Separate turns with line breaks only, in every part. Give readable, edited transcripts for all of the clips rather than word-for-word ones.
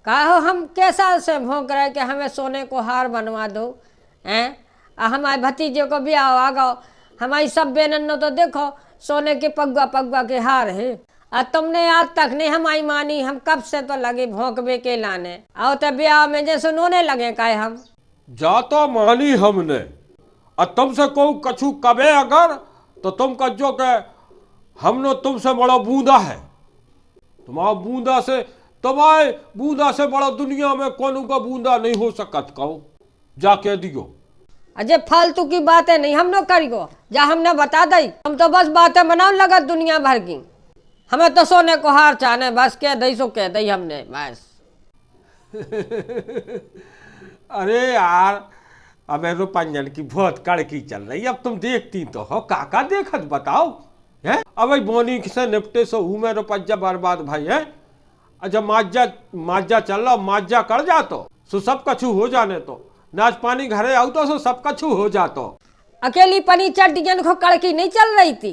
कहो हम कैसा से भोंक रहे कि हमें सोने को हार बनवा दो हैं। हमारे भतीजे को ब्याह आ गो, हमारी सब बेनन्नो तो देखो सोने के पगुआ पगुआ के हार है। और तुमने आज तक नहीं हमारी मानी, हम कब से तो लगे भोंकबे के लाने, और तो ब्याह में जैसे नोने लगे काहे हम।
जा तो मानी हमने, और तुमसे कहूँ कछु कबे अगर तो तुम कहो के हमने तुमसे बड़ा बूंदा है, तुम्हारे बूंदा से बड़ा दुनिया में कौन का बूंदा नहीं हो सकत। कहो जाके दियो।
अजय फालतू की बातें नहीं हम लोग करियो, जा हमने बता दी, हम तो बस बातें बनाने लगा दुनिया भर की। हमें तो सोने को हार चाहने, बस कह दई सो कह दई हमने बस।
अरे यार अब रुपंजन की बहुत कड़की चल रही, अब तुम देखती तो हो, काका देखत बताओ है। अब बोनी से निपटे सो हूँ मैं रुपया बर्बाद भाई है। अच्छा माजा चल रहा, माजा कर जा तो सब कछु हो जाने तो, नाच पानी घरे आऊ तो सब कछु हो जातो।
अकेली पनी चड्डियन को कड़की नहीं चल रही थी,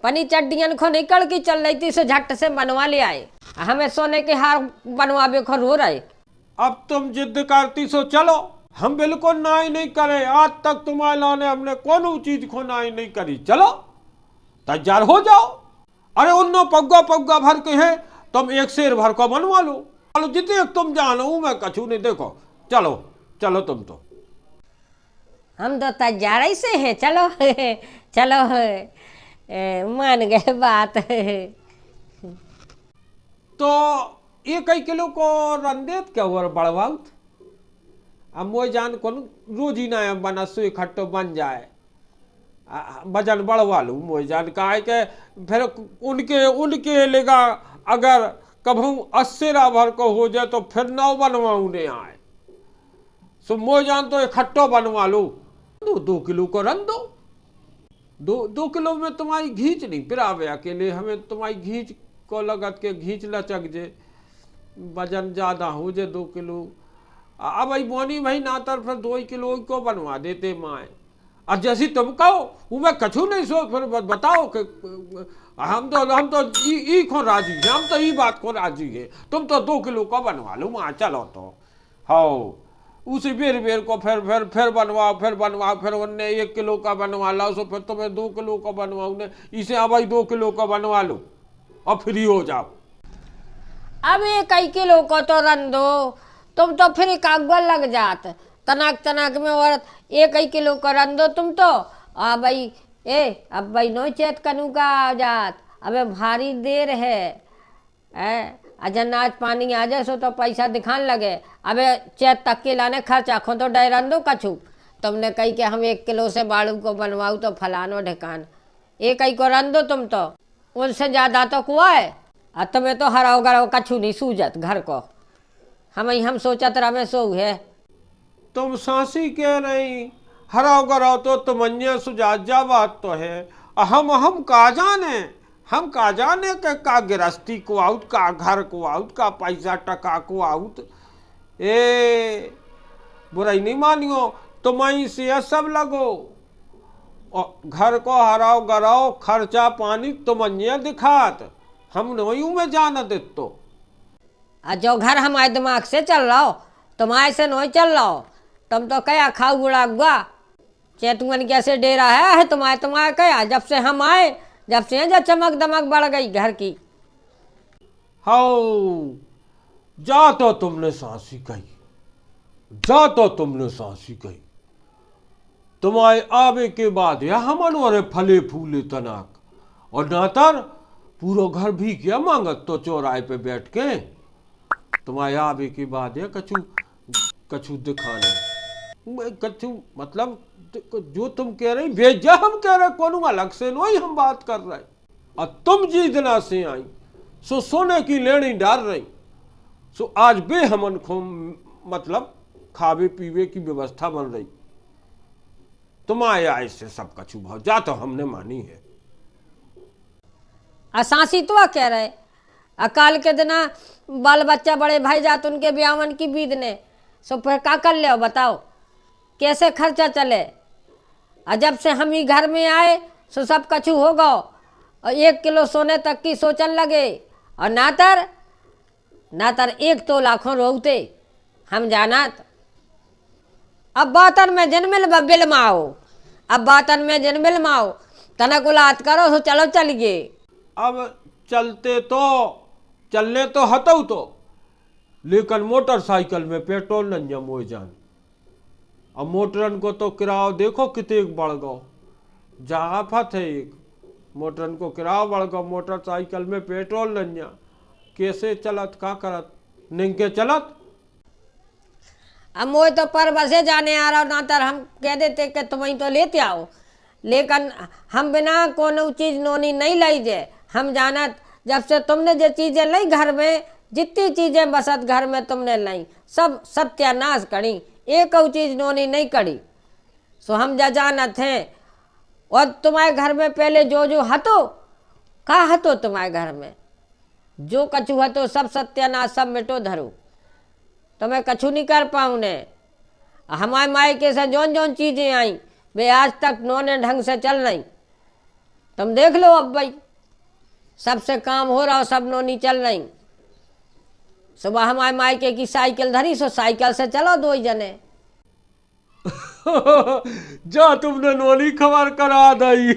पनी चड्डियन को नहीं कड़की चल रही थी, सो झट से बनवा ले आए। हमें सोने के हार बनवावे को रो रहे।
अब तुम जिद करती सो चलो, हम बिल्कुल नाई नहीं करे। आज तक तुम्हारे लाने हमने कौन चीज को नाई नहीं करी। चलो तैयार हो जाओ। अरे उन्नो पग्गा पग्गा भर के है, तुम एक शेर भर को बनवा लो। चलो जितने तुम जानो मैं कछु नहीं। देखो चलो चलो तुम तो।
हम तो तैयार ही से हैं, चलो चलो मान गए बात।
तो ये कई किलो को रंदेत क्या हुआ बड़वाउत। अब मोई जान कौन रोजी ना बना सो इकट्ठो बन जाए, वजन बढ़वा लूँ मोई जान का है के फिर उनके लेगा। अगर कभू 80 भर को हो जाए तो फिर 9 बनवाऊ ने आए, सो मोई जान तो इकट्ठो बनवा लो। 2 किलो को रन दो। 2 किलो में तुम्हारी घींच नहीं पिरावे अकेले, हमें तुम्हारी घींच को लगत के घींच लचक जे, वजन ज्यादा हो जे 2 किलो। अब भाई बोनी भाई नातर फिर 2 किलो को बनवा देते माए। और जैसी तुम कहो वो मैं कछु नहीं सो, फिर बताओ कि हम तो ई को राजी है, हम तो ई बात को राजी है। तुम तो 2 किलो का बनवा लो वहाँ। चलो तो हाँ उसी बेर को फिर बनवाओ, फिर उनने 1 किलो का बनवा लो, सो फिर तुम्हें 2 किलो का बनवाओ ने, इसे अब भाई 2 किलो का बनवा लो और फ्री हो जाओ।
अब 1 किलो को तो रन दो, तुम तो फिर कागवा लग जात तनाक में। औरत 1 किलो का रन दो तुम तो। अब भाई नो चेत कनू का आ जात, अबे भारी देर है। अजनाज पानी आ जाए सो तो पैसा दिखाने लगे। अबे चेत तक के लाने खर्च आखो तो डरन दो कछु। तुमने कही कि हम 1 किलो से बाड़ू को बनवाऊ तो फलानो ढकान 1 को रन दो तुम तो। उनसे ज्यादा तो कुआ है, और तुम्हें तो हराओ गराओ कछु नहीं सूझत घर को। हम सोचत रहे सो है।
तुम सासी कह रही हराओ गराओ तो तुमन्या सुजाजा बात तो है। हम का जाने के का गिरस्ती को आउट, का घर को आउट, का पैसा टका को आउट। बुराई नहीं मानियो, तुम्हारी से सब लगो। और घर को हराओ गराओ खर्चा पानी तुमन्या दिखात, हम नहीं में जाना दे तो।
जो घर हमारे दिमाग से चल रहा हो तुम्हारे से नहीं चल रहा हो। तुम तो क्या खाऊ गुड़ा गुआ चेतुअन कैसे डेरा है तुम्हारे क्या। जब से हम आए जब चमक दमक बढ़ गई घर की।
हाउ जा तो तुमने सांसी कही, तुम्हारे आवे के बाद या हमन फले फूले तनाक, और नातर पूरा घर भी क्या मांगत तो चौराहे पे बैठ के। तुम्हारे आवे के बाद या कछु दिखाने कछु मतलब जो तुम कह रही भेजा हम कह रहे कौन अलग से नहीं हम बात कर रहे। और तुम जीतना से आई सो सोने की लेनी डाल रही, सो आज बे हमन को मतलब खावे पीवे की व्यवस्था बन रही। तुम आया इससे सब कछु भाव जा तो हमने मानी है।
असासी तो कह रहे अकाल के दिना बाल बच्चा बड़े भाई जात उनके ब्यावन की बीद ने, सो फिर का कर ले बताओ कैसे खर्चा चले। और जब से हम ही घर में आए सो सब कछु हो गो, और 1 किलो सोने तक की सोचन लगे। और नातर ना तर एक तो लाखों रोते हम जानत। अब बातन में जन्मिल बिल माओ, अब बातन में जन्मिल माओ तना कुलात करो तो चलो चलिए।
अब चलते तो चलने तो हतऊ तो, लेकिन मोटरसाइकिल में पेट्रोल न जमो जान। अब मोटरन को तो किराया देखो कितने बढ़ गो, जाफत है एक मोटरन को किराया बढ़ गो, मोटरसाइकिल में पेट्रोल न जा, कैसे चलत का करत नहीं के चलत।
अब मोए तो पर बसे जाने आ रहा ना तर हम कह देते कि तुम ही तो लेते आओ, लेकिन हम बिना कोनो चीज नोनी नहीं लाई जे। हम जानत जब से तुमने जो चीजें लाई घर में, जितनी चीजें बसत घर में तुमने लाई सब सत्यानाश करी, एक चीज नोनी नहीं करी। सो हम जा जानत हैं। और तुम्हारे घर में पहले जो जो हतो का हतो, तुम्हारे घर में जो कछु हतो सब सत्यानाश सब मिटो धरो, तो मैं कछु नहीं कर पाऊँ ने। हमारे मायके से जौन जौन चीज़ें आई वे आज तक नौने ढंग से चल रही। तुम देख लो अब भाई सबसे काम हो रहा हो, सब नौनी चल रही। सुबह हमारे मायके की साइकिल धरी सो साइकिल से चलो दो ही जने।
जा तुमने नोनी खबर करा दई।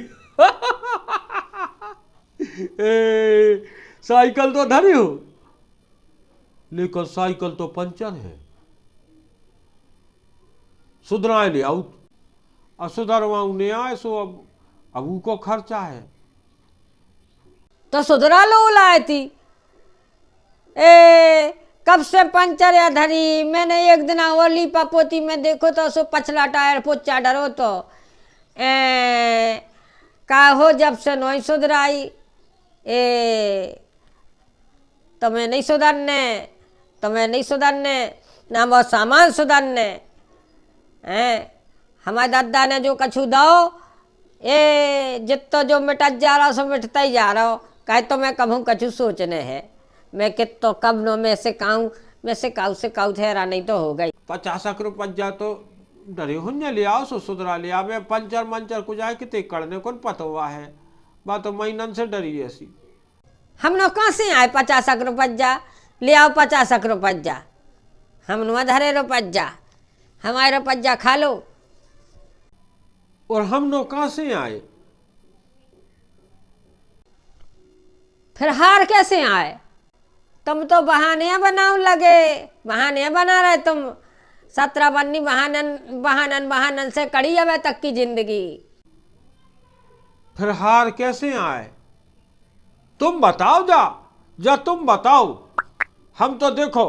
साइकिल तो धरी हो, लेकिन साइकिल तो पंचर है, सुधराए ले आउट। सुधरवाऊ नहीं आए सो अब को खर्चा है।
तो सुधरा लो लाए थी। ए कब से पंचर या धरी, मैंने एक दिन ओली पपोती में देखो तो सो पछला टायर पोचा डरो तो का हो जब से नहीं सुधराई। तुम्हें नहीं सुधरने, तुम्हें नहीं सुधरने ना वो सामान सुधरने। हमारे दादा ने जो कछु दो जितना जो मिटत जा रहा सो मिटता ही जा रहा हो। कहे तो मैं कभू कछु सोचने है, मैं कितो कब नो में से काऊँ, मैं से काऊ ठहरा नहीं तो हो गई।
50 रुपया तो डरे हो ले आओ सो सुधरा ले आवे। पंचर मंचर कुछ आए कितने करने कौन पता हुआ है, बात तो महीनन से डरी ऐसी।
हम लोग कहाँ से आए 50 रुपया ले आओ 50 रुपया, हम नुआ धरे रुपया हमारे रुपया खा लो।
और हम लोग कहाँ से आए,
फिर हार कैसे आए? तुम तो बहाने बनाओ लगे, बहाने बना रहे तुम। 17 बन्नी बहानन से कड़ी अब तक की जिंदगी।
फिर हार कैसे आए तुम बताओ। जा तुम बताओ। हम तो देखो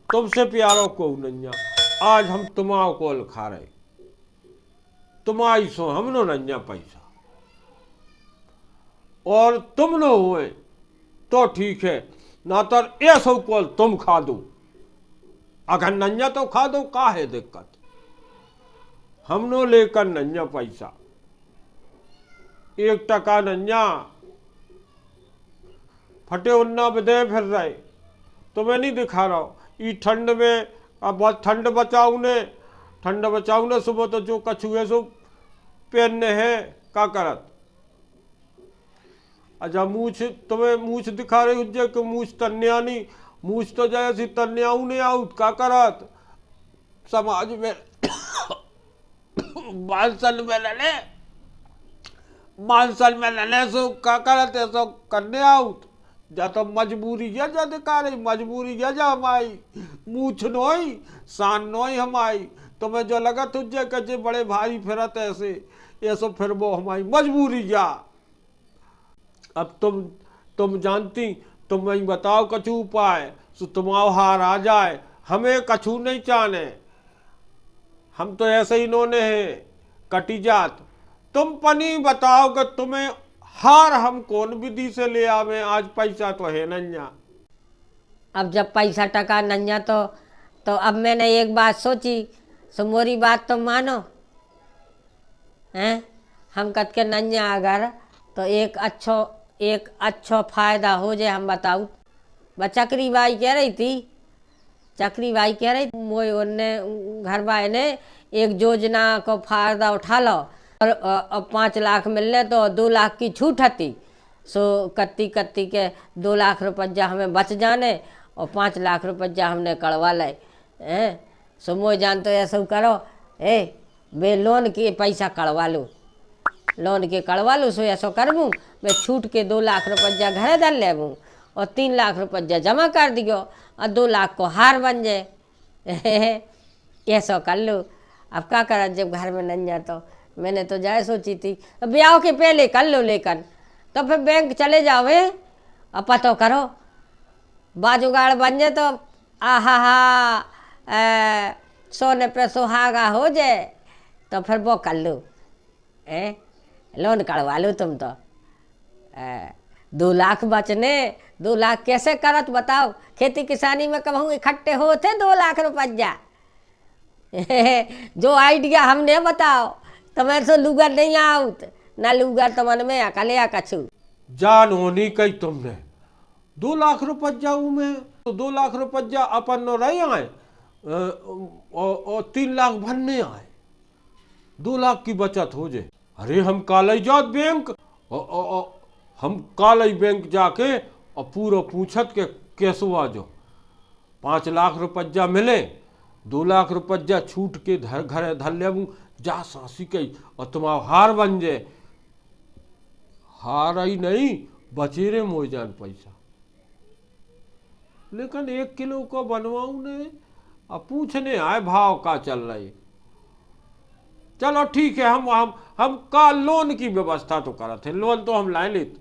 तुमसे प्यारो को नैया, आज हम तुम्हारा कोल खा रहे, तुम्हारी सो हम नो नैया पैसा, और तुम नो हुए तो ठीक है, ना तो ये सो कोल तुम खा दो। अगर नैया तो खा दो, का है दिक्कत। हम नो लेकर नैया पैसा 1 टका नैया फटे उन्ना बदे फिर रहे, तुम्हें नहीं दिखा रहा हूँ। ई ठंड में अब बहुत ठंड बचाऊ ने सुबह तो जो कछु है सो पहनने हैं का करत। अच्छा मूछ तुम्हें मूछ दिखा रही उज्जे कि मूछ तन्या नहीं, मूछ तो जैसी तन्याऊ नहीं आउट का करत। समाज में मानसन में लले सो का करत है सो करने आउट। जा तो मजबूरी है, जा दिखा रही मजबूरी है, जा हमारी मूछ नोई शान नोई हमारी। तुम्हें जो लगा तुझे कचे बड़े भारी फिरत ऐसे ये सब, फिर वो हमारी मजबूरी जा। अब तुम जानती, तुम मैं बताओ कछु उपाय सो तुम्हारा हार आ जाए। हमें कछु नहीं चाहने, हम तो ऐसे ही नोने हैं कटी जात। तुम पनी बताओ कि तुम्हें हार हम कौन विधि से ले आवे, आज पैसा तो है नन्या।
अब जब पैसा टका नन्या तो अब मैंने एक बात सोची, सो मोरी बात तो मानो हैं। हम कद के नन्या अगर तो एक अच्छो फायदा हो जाए। हम बताऊँ चक्री बाई कह रही थी, चक्री बाई कह रही मोए उनने घर वाले ने एक योजना को फायदा उठा लो और 5 लाख मिलने तो 2 लाख की छूट हती। सो कत्ती के 2 लाख रुपया हमें बच जाने और 5 लाख रुपया हमने कड़वा लाए हैं। सो मोय जान तो ऐसा करो बे लोन के पैसा कड़वा लूँ, लोन के कड़वा लूँ। सो ऐसा करबूँ मैं छूट के 2 लाख रुपया घरे धर लेबूँ और 3 लाख रुपया जमा कर दियो और 2 लाख को हार बन जाए। ऐसा कर लो। अब क्या करा जब घर में नहीं जाता। मैंने तो जाए सोची थी ब्याह के पहले कर लो, लेकिन तो फिर बैंक चले जाओ और पतो करो बाजुगाड़ बन जाए तो आहा हा सोने पे सुहागा हो जाए तो फिर वो कर लो। लोन करवा लो तुम तो 2 लाख बचने। 2 लाख कैसे करत बताओ। खेती किसानी में कहूँ इकट्ठे होते 2 लाख रुपया। जो आइडिया हमने बताओ तो मैं तो लुगर नहीं आउत ना लुगर तो मन में अकले कछु
जान होनी कही तुमने 2 लाख रुपया में तो 2 लाख रुपया अपन नो रही आए और 3 लाख भरने आए 2 लाख की बचत हो जाए। अरे हम काले जात बैंक हम काले बैंक जाके और पूरा पूछत के कैसो आ जाओ 5 लाख रुपया मिले 2 लाख रुपया छूट के घर धर लेबू जा सासी कही और तुम्हारा हार बन जाए। हार ही नहीं बचे रे मोजान पैसा। लेकिन 1 किलो को बनवाऊ ने अब पूछने आए भाव का चल रही। चलो ठीक है हम का लोन की व्यवस्था तो करा थे, लोन तो हम लाए लेते